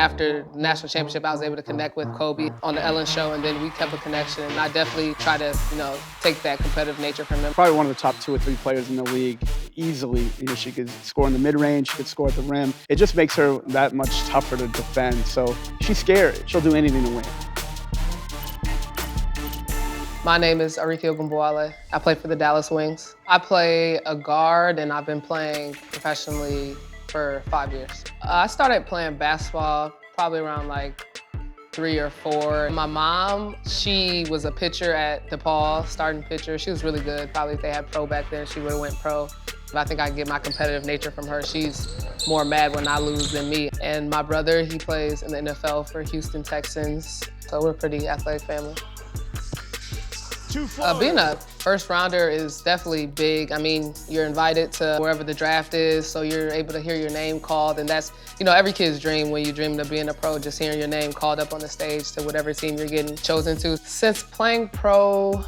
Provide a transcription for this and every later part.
After the national championship, I was able to connect with Kobe on the Ellen show, and then we kept a connection. And I definitely try to, take that competitive nature from him. Probably one of the top 2 or 3 players in the league, easily. She could score in the mid-range, she could score at the rim. It just makes her that much tougher to defend. So she's scary. She'll do anything to win. My name is Arike Ogunbowale. I play for the Dallas Wings. I play a guard, and I've been playing professionally for 5 years. I started playing basketball probably around like 3 or 4. My mom, she was a pitcher at DePaul, starting pitcher. She was really good. Probably if they had pro back then, she would have went pro. But I think I get my competitive nature from her. She's more mad when I lose than me. And my brother, he plays in the NFL for Houston Texans. So we're a pretty athletic family. Being a first rounder is definitely big. I mean, you're invited to wherever the draft is, so you're able to hear your name called, and that's, every kid's dream when you dream of being a pro, just hearing your name called up on the stage to whatever team you're getting chosen to. Since playing pro,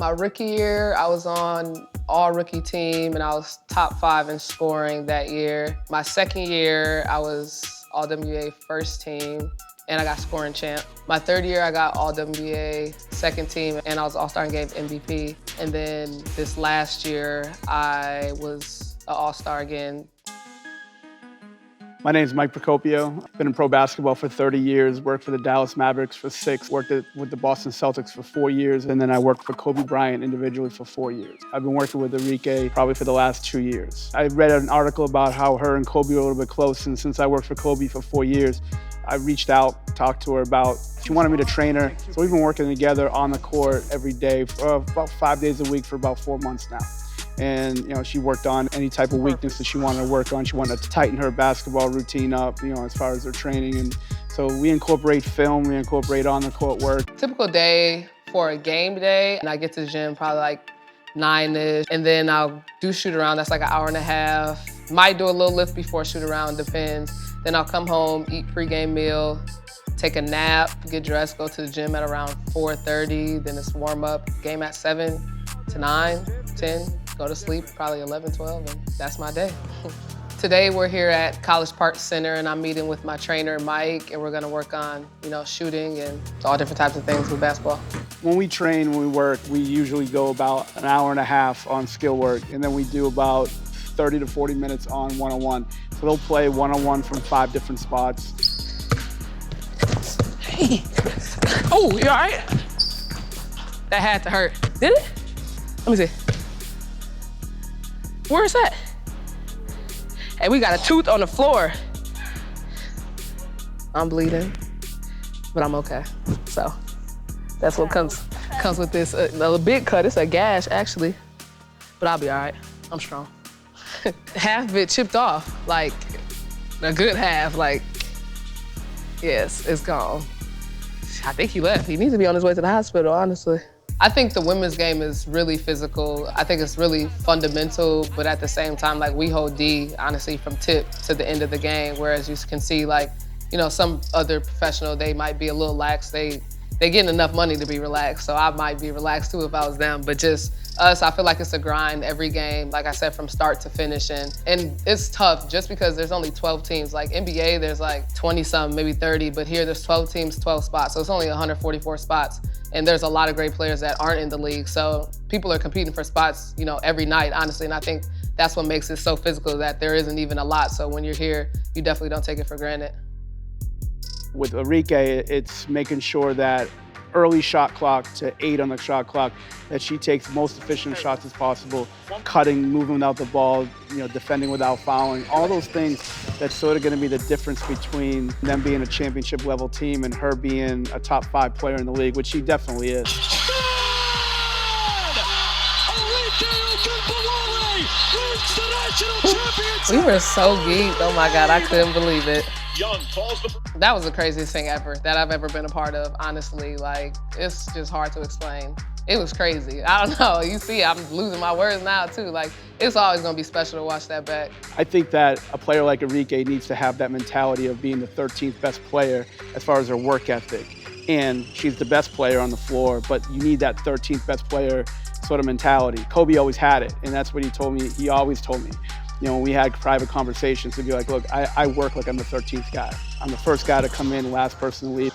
my rookie year, I was on all-rookie team, and I was top 5 in scoring that year. My second year, I was all-WNBA first team, and I got scoring champ. My third year, I got all-WNBA second team, and I was all-star and game MVP. And then this last year, I was an all-star again. My name is Mike Procopio. I've been in pro basketball for 30 years, worked for the Dallas Mavericks for 6, worked with the Boston Celtics for 4 years, and then I worked for Kobe Bryant individually for 4 years. I've been working with Arike probably for the last 2 year. I read an article about how her and Kobe were a little bit close, and since I worked for Kobe for 4 years, I reached out, talked to her about, she wanted me to train her. So we've been working together on the court every day for about 5 days a week for about 4 months now. And she worked on any type of weakness that she wanted to work on. She wanted to tighten her basketball routine up, as far as her training. And so we incorporate film, we incorporate on the court work. Typical day for a game day, and I get to the gym probably like 9-ish, and then I'll do shoot around. That's like an hour and a half. Might do a little lift before shoot around, depends. Then I'll come home, eat pregame meal, take a nap, get dressed, go to the gym at around 4:30. Then it's warm up, game at 7 to 9, 10, go to sleep probably 11, 12, and that's my day. Today we're here at College Park Center, and I'm meeting with my trainer, Mike, and we're gonna work on, shooting and all different types of things with basketball. When we train, when we work, we usually go about an hour and a half on skill work, and then we do about 30 to 40 minutes on one-on-one. So they'll play one-on-one from 5 different spots. Hey, oh, you all right? That had to hurt. Did it? Let me see. Where is that? Hey, we got a tooth on the floor. I'm bleeding, but I'm okay. So that's what comes with this. A big cut, it's a gash actually, but I'll be all right. I'm strong. Half of it chipped off, like a good half, yes, it's gone. I think he left. He needs to be on his way to the hospital, honestly. I think the women's game is really physical. I think it's really fundamental, but at the same time, we hold D, honestly, from tip to the end of the game, whereas you can see, some other professional, they might be a little lax. They getting enough money to be relaxed, so I might be relaxed too if I was them, but just us, I feel like it's a grind every game, like I said, from start to finish, and it's tough just because there's only 12 teams. Like NBA, there's 20-something, maybe 30, but here there's 12 teams, 12 spots, so it's only 144 spots, and there's a lot of great players that aren't in the league, so people are competing for spots, every night, honestly, and I think that's what makes it so physical, that there isn't even a lot, so when you're here, you definitely don't take it for granted. With Arike, it's making sure that early shot clock to 8 on the shot clock, that she takes most efficient shots as possible, cutting, moving without the ball, defending without fouling, all those things that's sort of going to be the difference between them being a championship level team and her being a top 5 player in the league, which she definitely is. We were so geeked, oh my God, I couldn't believe it. That was the craziest thing ever that I've ever been a part of, honestly. It's just hard to explain. It was crazy. I don't know, you see, I'm losing my words now too. It's always gonna be special to watch that back. I think that a player like Arike needs to have that mentality of being the 13th best player as far as her work ethic. And she's the best player on the floor, but you need that 13th best player sort of mentality. Kobe always had it, and that's what he always told me. When we had private conversations, to be like, look, I work like I'm the 13th guy. I'm the first guy to come in, last person to leave.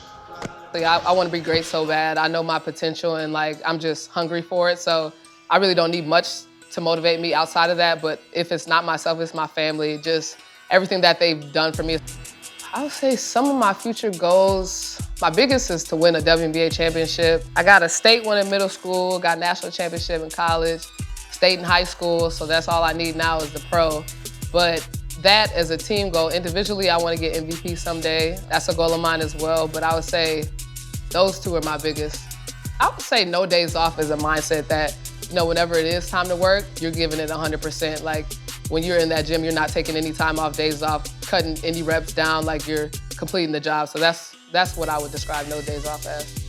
Like, I want to be great so bad. I know my potential and like I'm just hungry for it. So I really don't need much to motivate me outside of that. But if it's not myself, it's my family, just everything that they've done for me. I would say some of my future goals, my biggest is to win a WNBA championship. I got a state one in middle school, got national championship in college, state in high school, so that's all I need now is the pro. But that as a team goal, individually, I want to get MVP someday. That's a goal of mine as well, but I would say those two are my biggest. I would say no days off is a mindset that, whenever it is time to work, you're giving it 100%. Like, when you're in that gym, you're not taking any time off, days off, cutting any reps down, like you're completing the job. So that's what I would describe no days off as.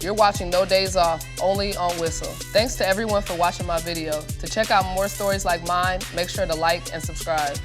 You're watching No Days Off, only on Whistle. Thanks to everyone for watching my video. To check out more stories like mine, make sure to like and subscribe.